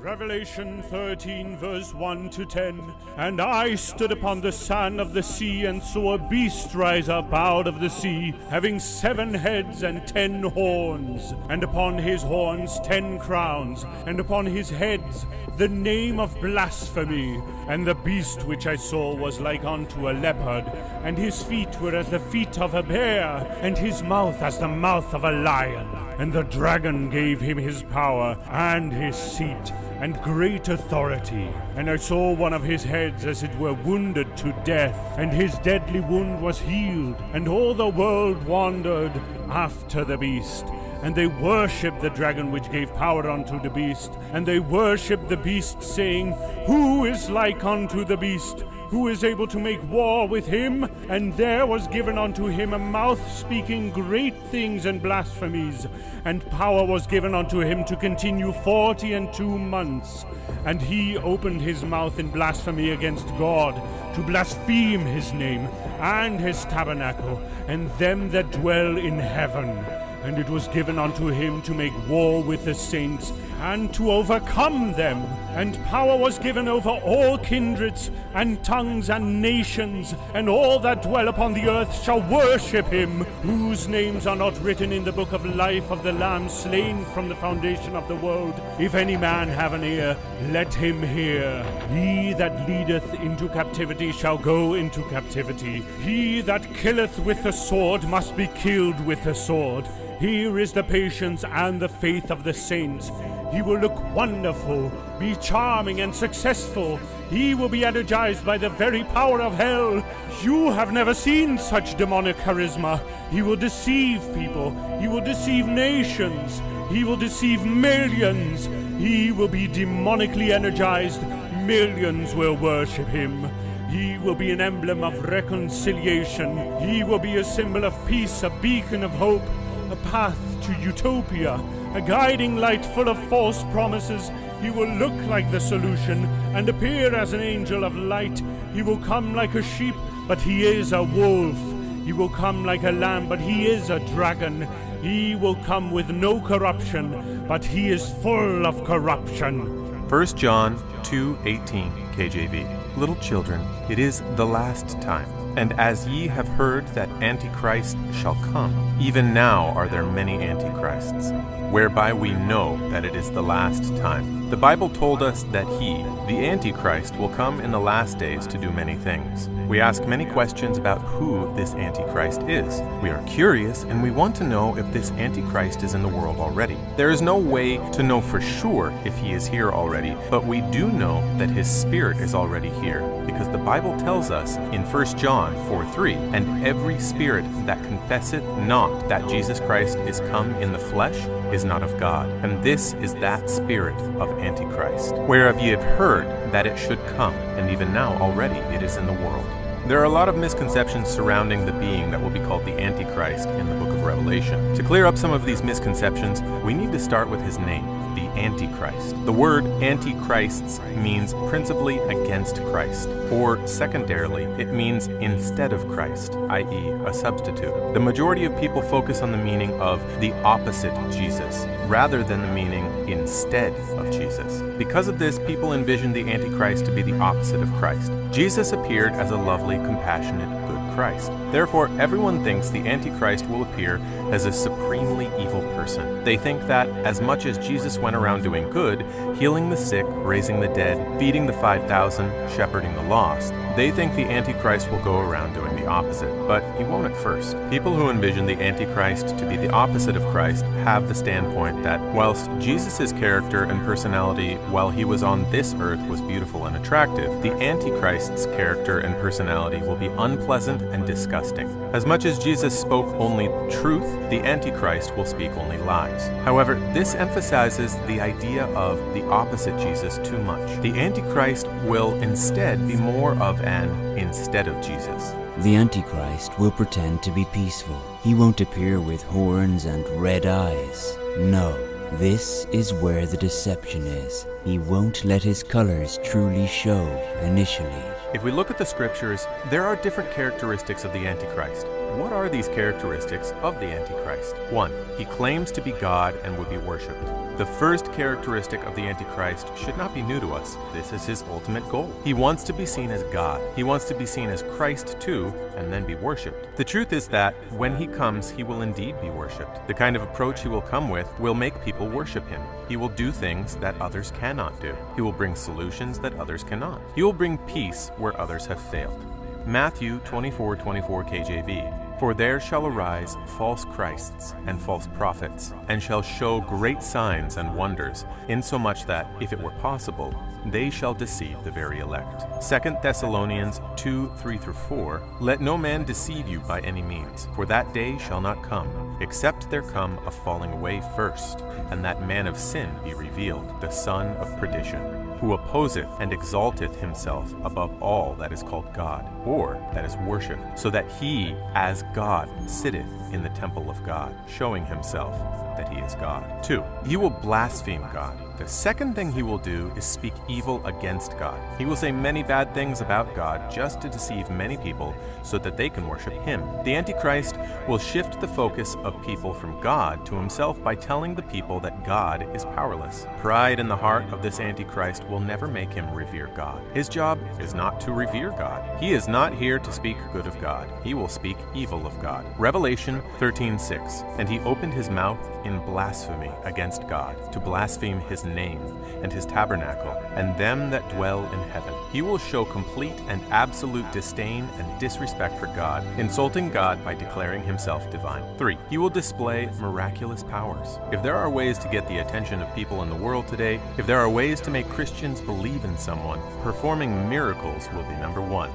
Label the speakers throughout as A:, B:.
A: Revelation 13, verse 1 to 10. And I stood upon the sand of the sea, and saw a beast rise up out of the sea, having 7 heads and 10 horns, and upon his horns 10 crowns, and upon his heads the name of blasphemy. And the beast which I saw was like unto a leopard, and his feet were as the feet of a bear, and his mouth as the mouth of a lion. And the dragon gave him his power, and his seat, and great authority. And I saw one of his heads as it were wounded to death, and his deadly wound was healed. And all the world wandered after the beast. And they worshipped the dragon which gave power unto the beast. And they worshipped the beast, saying, Who is like unto the beast? Who is able to make war with him? And there was given unto him a mouth speaking great things and blasphemies. And power was given unto him to continue 42 months. And he opened his mouth in blasphemy against God, to blaspheme his name, and his tabernacle, and them that dwell in heaven. And it was given unto him to make war with the saints, and to overcome them. And power was given over all kindreds, and tongues, and nations, and all that dwell upon the earth shall worship him, whose names are not written in the book of life of the Lamb slain from the foundation of the world. If any man have an ear, let him hear. He that leadeth into captivity shall go into captivity. He that killeth with the sword must be killed with the sword. Here is the patience and the faith of the saints. He will look wonderful, be charming and successful. He will be energized by the very power of hell. You have never seen such demonic charisma. He will deceive people. He will deceive nations. He will deceive millions. He will be demonically energized. Millions will worship him. He will be an emblem of reconciliation. He will be a symbol of peace, a beacon of hope, a path to utopia, a guiding light full of false promises. He will look like the solution and appear as an angel of light. He will come like a sheep, but he is a wolf. He will come like a lamb, but he is a dragon. He will come with no corruption, but he is full of corruption.
B: 1 John 2:18 KJV. Little children, it is the last time. And as ye have heard that Antichrist shall come, even now are there many Antichrists, whereby we know that it is the last time. The Bible told us that he, the Antichrist, will come in the last days to do many things. We ask many questions about who this Antichrist is. We are curious, and we want to know if this Antichrist is in the world already. There is no way to know for sure if he is here already, but we do know that his spirit is already here, because the Bible tells us in 1 John 4:3, and every spirit that confesseth not that Jesus Christ is come in the flesh is not of God. And this is that spirit of Antichrist, whereof ye have heard that it should come, and even now already it is in the world. There are a lot of misconceptions surrounding the being that will be called the Antichrist in the book of Revelation. To clear up some of these misconceptions, we need to start with his name, the Antichrist. The word Antichrists means principally against Christ, or secondarily, it means instead of Christ, i.e. a substitute. The majority of people focus on the meaning of the opposite Jesus, rather than the meaning instead of Jesus. Because of this, people envision the Antichrist to be the opposite of Christ. Jesus appeared as a lovely, compassionate, good Christ. Therefore, everyone thinks the Antichrist will appear as a supremely evil person. They think that as much as Jesus went around doing good, healing the sick, raising the dead, feeding the 5,000, shepherding the lost, they think the Antichrist will go around doing the opposite, but he won't at first. People who envision the Antichrist to be the opposite of Christ have the standpoint that whilst Jesus' character and personality while he was on this earth was beautiful and attractive, the Antichrist's character and personality will be unpleasant and disgusting. As much as Jesus spoke only truth, the Antichrist will speak only lies. However, this emphasizes the idea of the opposite Jesus too much. The Antichrist will instead be more of an instead of Jesus.
C: The Antichrist will pretend to be peaceful. He won't appear with horns and red eyes. No, this is where the deception is. He won't let his colors truly show initially.
B: If we look at the scriptures, there are different characteristics of the Antichrist. What are these characteristics of the Antichrist? 1. He claims to be God and would be worshipped. The first characteristic of the Antichrist should not be new to us. This is his ultimate goal. He wants to be seen as God. He wants to be seen as Christ too, and then be worshipped. The truth is that when he comes, he will indeed be worshipped. The kind of approach he will come with will make people worship him. He will do things that others cannot do. He will bring solutions that others cannot. He will bring peace where others have failed. Matthew 24:24 KJV. For there shall arise false Christs and false prophets, and shall show great signs and wonders, insomuch that, if it were possible, they shall deceive the very elect. 2 Thessalonians 2:3-4. Let no man deceive you by any means, for that day shall not come, except there come a falling away first, and that man of sin be revealed, the son of perdition, who opposeth and exalteth himself above all that is called God, or that is worshipped, so that he, as God, sitteth in the temple of God, showing himself that he is God. 2. He will blaspheme God. The second thing he will do is speak evil against God. He will say many bad things about God just to deceive many people so that they can worship him. The Antichrist will shift the focus of people from God to himself by telling the people that God is powerless. Pride in the heart of this Antichrist will never make him revere God. His job is not to revere God. He is not here to speak good of God. He will speak evil of God. Revelation 13:6. And he opened his mouth in blasphemy against God, to blaspheme his name and his tabernacle, and them that dwell in heaven. He will show complete and absolute disdain and disrespect for God, insulting God by declaring himself divine. 3. He will display miraculous powers. If there are ways to get the attention of people in the world today, if there are ways to make Christians believe in someone, performing miracles will be number one.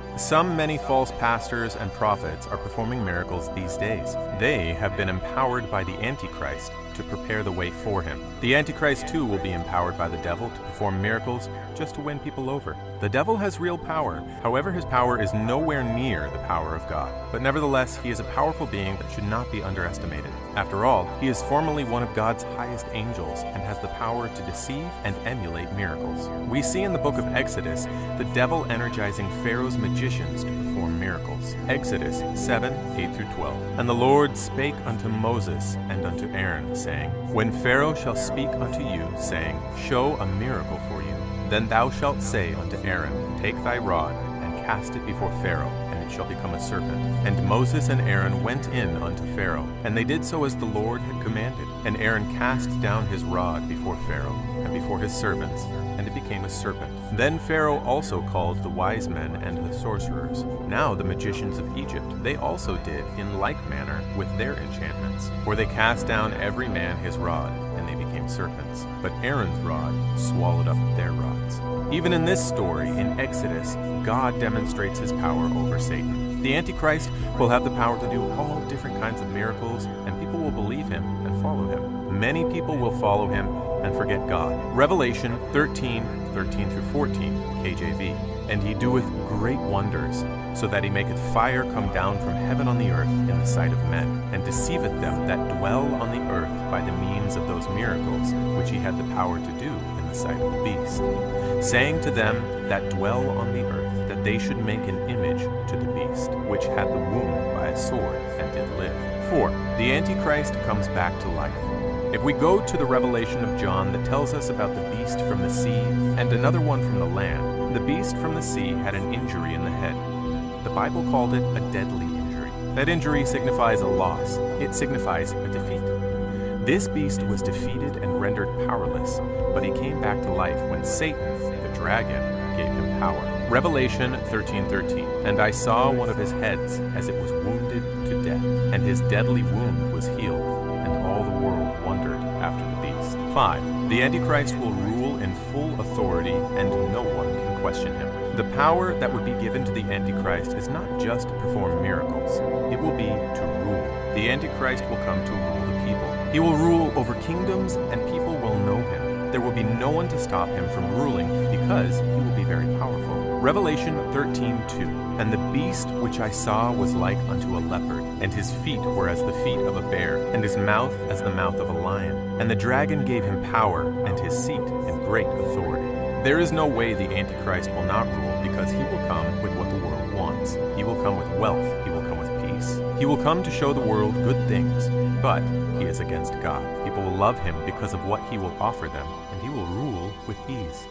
B: Many false pastors and prophets are performing miracles these days. They have been empowered by the Antichrist to prepare the way for him. The Antichrist too will be empowered by the devil to perform miracles just to win people over. The devil has real power. However, his power is nowhere near the power of God. But nevertheless, he is a powerful being that should not be underestimated. After all, he is formally one of God's highest angels and has the power to deceive and emulate miracles. We see in the book of Exodus the devil energizing Pharaoh's magicians to perform miracles. Exodus 7:8-12. And the Lord spake unto Moses and unto Aaron, saying, When Pharaoh shall speak unto you, saying, Show a miracle for you, then thou shalt say unto Aaron, Take thy rod, and cast it before Pharaoh, and it shall become a serpent. And Moses and Aaron went in unto Pharaoh, and they did so as the Lord had commanded. And Aaron cast down his rod before Pharaoh, and before his servants, and it became a serpent. Then Pharaoh also called the wise men and the sorcerers. Now the magicians of Egypt, they also did in like manner with their enchantments. For they cast down every man his rod, and they became serpents. But Aaron's rod swallowed up their rods. Even in this story, in Exodus, God demonstrates his power over Satan. The Antichrist will have the power to do all different kinds of miracles, and people will believe him and follow him. Many people will follow him and forget God. Revelation 13:13-14 KJV. And he doeth great wonders, so that he maketh fire come down from heaven on the earth in the sight of men, and deceiveth them that dwell on the earth by the means of those miracles which he had the power to do in the sight of the beast, saying to them that dwell on the earth that they should make an image to the beast, which had the wound by a sword and did live. 4. The Antichrist comes back to life. If we go to the Revelation of John that tells us about the beast from the sea and another one from the land, the beast from the sea had an injury in the head. The Bible called it a deadly injury. That injury signifies a loss. It signifies a defeat. This beast was defeated and rendered powerless, but he came back to life when Satan, the dragon, gave him power. Revelation 13:13. And I saw one of his heads as it was wounded to death, and his deadly wound was healed, and all the world wondered after the beast. 5. The Antichrist will rule in full authority, and no one can question him. The power that would be given to the Antichrist is not just to perform miracles. It will be to rule. The Antichrist will come to rule the people. He will rule over kingdoms, and people will know him. There will be no one to stop him from ruling, because he will be very powerful. Revelation 13:2. And the beast which I saw was like unto a leopard, and his feet were as the feet of a bear, and his mouth as the mouth of a lion. And the dragon gave him power, and his seat and great authority. There is no way the Antichrist will not rule, because he will come with what the world wants. He will come with wealth. He will come with peace. He will come to show the world good things, but he is against God. People will love him because of what he will offer them, and he will rule with ease.